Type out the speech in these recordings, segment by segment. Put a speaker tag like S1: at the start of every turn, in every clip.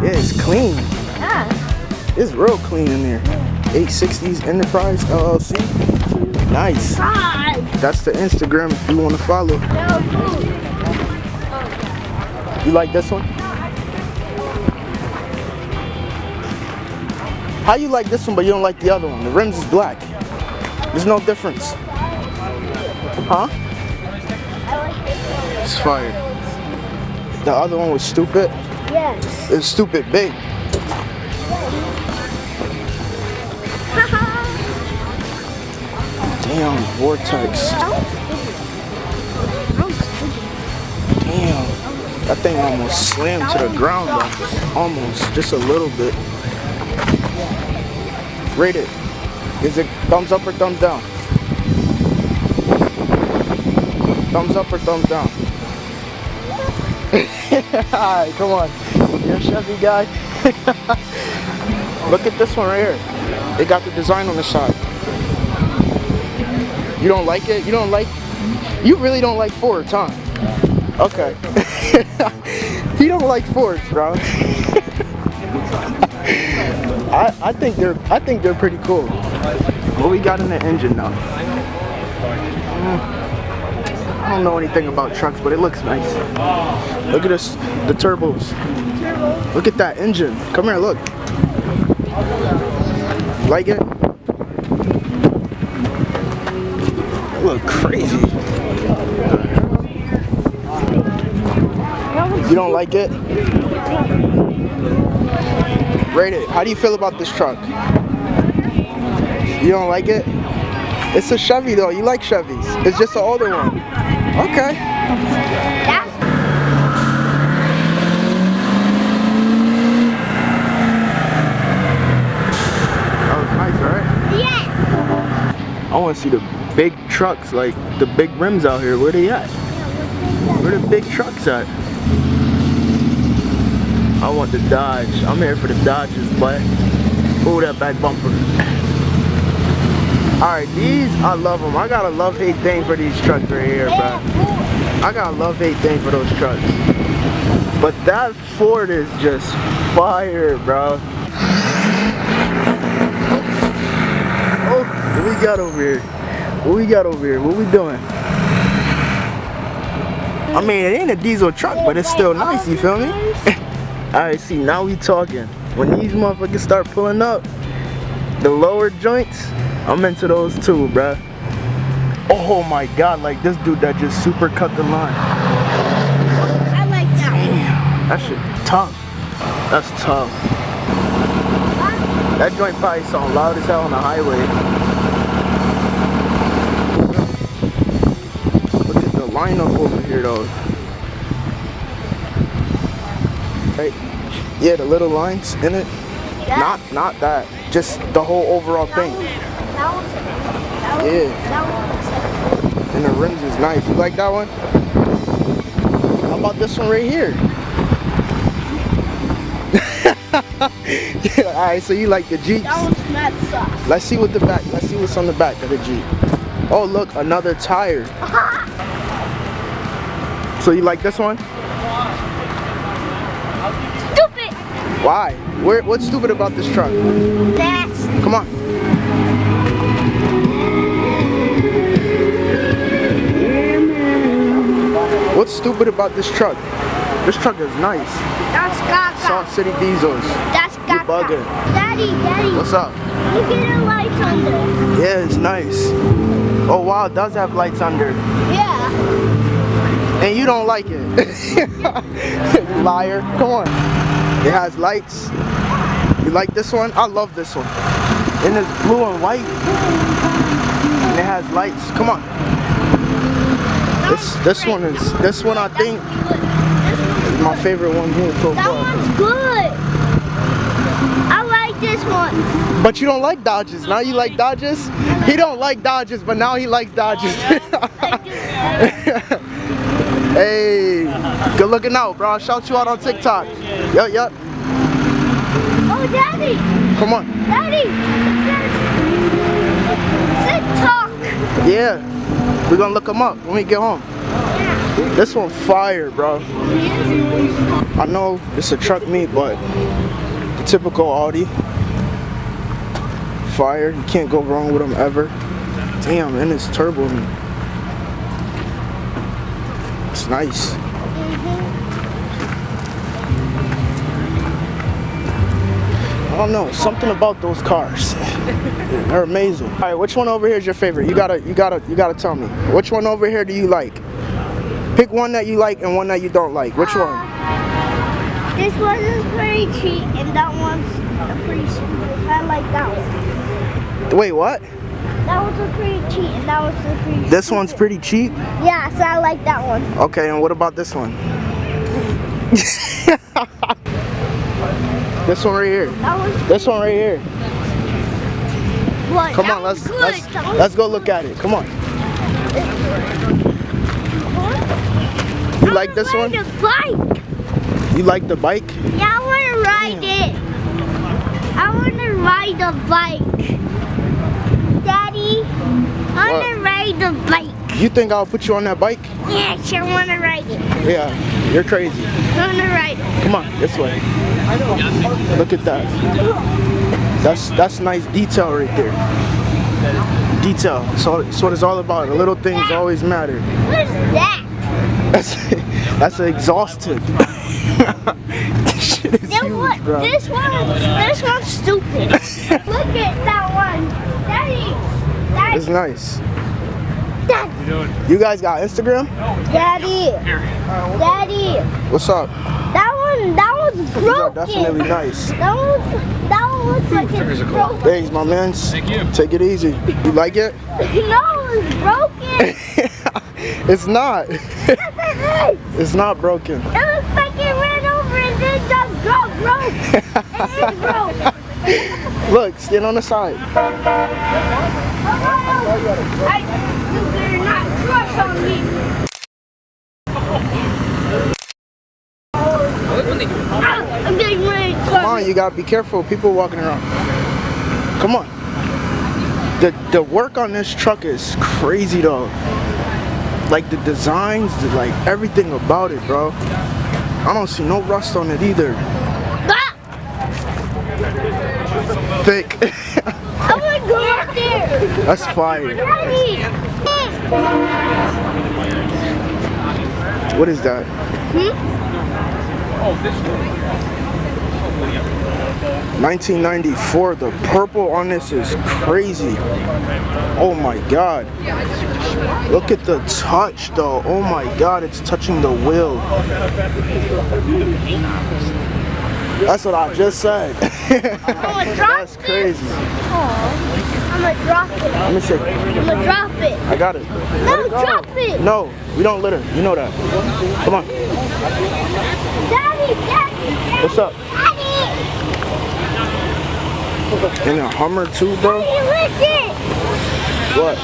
S1: Yeah, it's clean.
S2: Yeah.
S1: It's real clean in there. 860s Enterprise LLC. Nice. That's the Instagram if you want to follow. You like this one? How you like this one but you don't like the other one? The rims is black. There's no difference. Huh? It's fire. The other one was stupid.
S2: Yes.
S1: It's stupid big. Damn, vortex. Damn. That thing almost slammed to the ground though. Almost. Just a little bit. Rate it. Is it thumbs up or thumbs down? Thumbs up or thumbs down? Alright, come on. You're a Chevy guy. Look at this one right here. They got the design on the side. You don't like it? You don't like... You really don't like Fords, huh? Okay. You don't like Fords, bro. I think they're pretty cool. What we got in the engine now? I don't know anything about trucks, but it looks nice. Look at this, the turbos. Look at that engine. Come here, look. Like it? It look crazy. You don't like it? Rate it. How do you feel about this truck? You don't like it? It's a Chevy though. You like Chevys. It's just an older one. Okay. That was nice, right?
S2: Yeah.
S1: I want to see the big trucks, like the big rims out here. Where they at? Where the big trucks at? I want the Dodge. I'm here for the Dodges, but ooh, that back bumper. Alright, these, I love them. I got a love-hate thing for these trucks right here, bro. I got a love-hate thing for those trucks. But that Ford is just fire, bro. Oh, what we got over here? What we got over here? What we doing? I mean, it ain't a diesel truck, but it's still nice, you feel me? Alright, see, now we talking. When these motherfuckers start pulling up, the lower joints, I'm into those too, bruh. Oh my god, like this dude that just super cut the line.
S2: I like that.
S1: Damn, that shit tough. That's tough. That joint probably sound loud as hell on the highway. Look at the lineup over here though. Right? Yeah, the little lines in it.
S2: Yeah.
S1: Not that. Just the whole overall thing. Yeah. And the rims is nice. You like that one? How about this one right here? Yeah, alright, so you like the Jeeps?
S2: That one's not soft.
S1: Let's see what the back. Let's see what's on the back of the Jeep. Oh look, another tire. So you like this one?
S2: Stupid.
S1: Why? What's stupid about this truck?
S2: That's.
S1: Come on. What's stupid about this truck? This truck is nice.
S2: That's Gaga.
S1: Salt City Diesels.
S2: That's
S1: You
S2: Gaga.
S1: bugging.
S2: Daddy.
S1: What's up?
S2: Look at the lights under.
S1: Yeah, it's nice. Oh wow, it does have lights under.
S2: Yeah.
S1: And you don't like it. Liar. Come on. It has lights. You like this one? I love this one. And it's blue and white. And it has lights. Come on. This one I think is my favorite one here so
S2: That
S1: far.
S2: one's good. I like this one.
S1: But you don't like Dodges. Now you like Dodges? He don't like Dodges, but now he likes Dodges. Hey, good looking out, bro. I'll shout you out on TikTok. Yup.
S2: Oh, Daddy.
S1: Come on.
S2: Daddy. TikTok.
S1: Yeah. We're gonna look them up when we get home.
S2: Yeah.
S1: This one fire, bro. I know it's a truck meet, but the typical Audi. Fire, you can't go wrong with them ever. Damn, and it's turbo. It's nice. I don't know, something about those cars. They're amazing. All right, which one over here is your favorite? You gotta tell me. Which one over here do you like? Pick one that you like and one that you don't like. Which one?
S2: This one is pretty cheap, and that one's pretty sweet. I like that one.
S1: Wait, what?
S2: That one's pretty cheap, and that one's pretty.
S1: This one's pretty cheap?
S2: Yeah, so I like that one.
S1: Okay, and what about this one? This one right here. This one right here.
S2: What?
S1: Come on, let's go look at it. Come on. You like this one?
S2: The bike.
S1: You like the bike?
S2: Yeah, I want to ride it. I want to ride the bike. Daddy, I want to ride the bike.
S1: You think I'll put you on that bike?
S2: Yes, I want to ride it.
S1: Yeah, you're crazy.
S2: I want to ride it.
S1: Come on, this way. Look at that. That's nice detail right there. Detail. So that's what it's all about. The little things always matter.
S2: What is that?
S1: That's an exhaust tip. This shit is huge, bro.
S2: This one's stupid. Look at that one. Daddy.
S1: It's nice.
S2: Daddy.
S1: You guys got Instagram?
S2: Daddy. Daddy.
S1: What's up?
S2: That one's broken.
S1: These are definitely nice.
S2: That one looks like it's broken.
S1: Thanks, my man. Thank you. Take it easy. You like it?
S2: No, it's broken.
S1: It's not. It's not broken.
S2: It looks like it ran over and then just broke. It is broke.
S1: Look, stand on the side.
S2: You better not crush on me. I'm getting ready to
S1: Come on, you gotta be careful. People walking around. Come on. The work on this truck is crazy though. Like the designs, like everything about it, bro. I don't see no rust on it either. Thick.
S2: I want to go up there.
S1: That's fire. What is that? 1994. The purple on this is crazy. Oh my god. Look at the touch though. Oh my god, it's touching the wheel. That's what I just said. That's crazy.
S2: I'm gonna drop it.
S1: Let me see.
S2: I'm gonna drop it.
S1: I got it.
S2: No, drop it.
S1: No, we don't litter. You know that. Come on.
S2: Daddy.
S1: What's up?
S2: Daddy.
S1: In a Hummer too, bro?
S2: Daddy,
S1: What?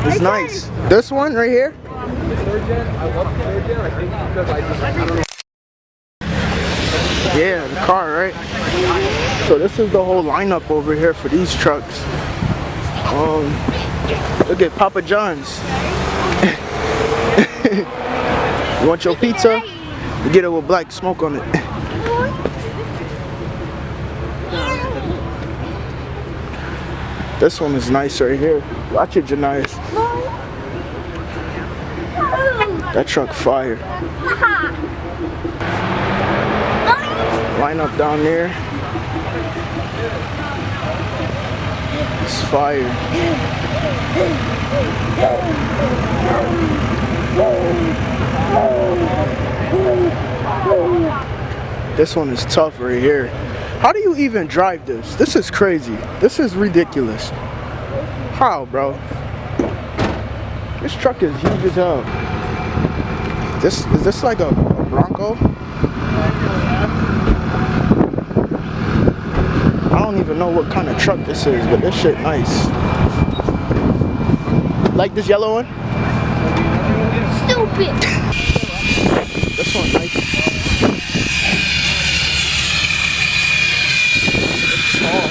S1: It's nice. This one right here? Yeah, the car, right? So this is the whole lineup over here for these trucks. Look at Papa John's. You want your pizza? You get it with black smoke on it. This one is nice right here. Watch it, Janice. That truck fire. Line up down there. It's fire. This one is tough right here. How do you even drive this? This is crazy. This is ridiculous. How, bro? This truck is huge as hell. Is this like a Bronco? I don't even know what kind of truck this is, but this shit nice. Like this yellow one?
S2: Stupid.
S1: This one nice. It's tall.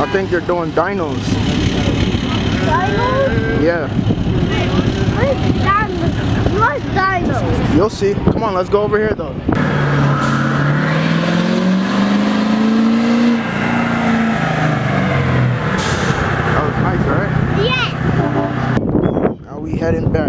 S1: I think they're doing dinos.
S2: Dinos?
S1: Yeah.
S2: What's dinos?
S1: You'll see. Come on, let's go over here though. That was nice, right?
S2: Yeah.
S1: Now we heading back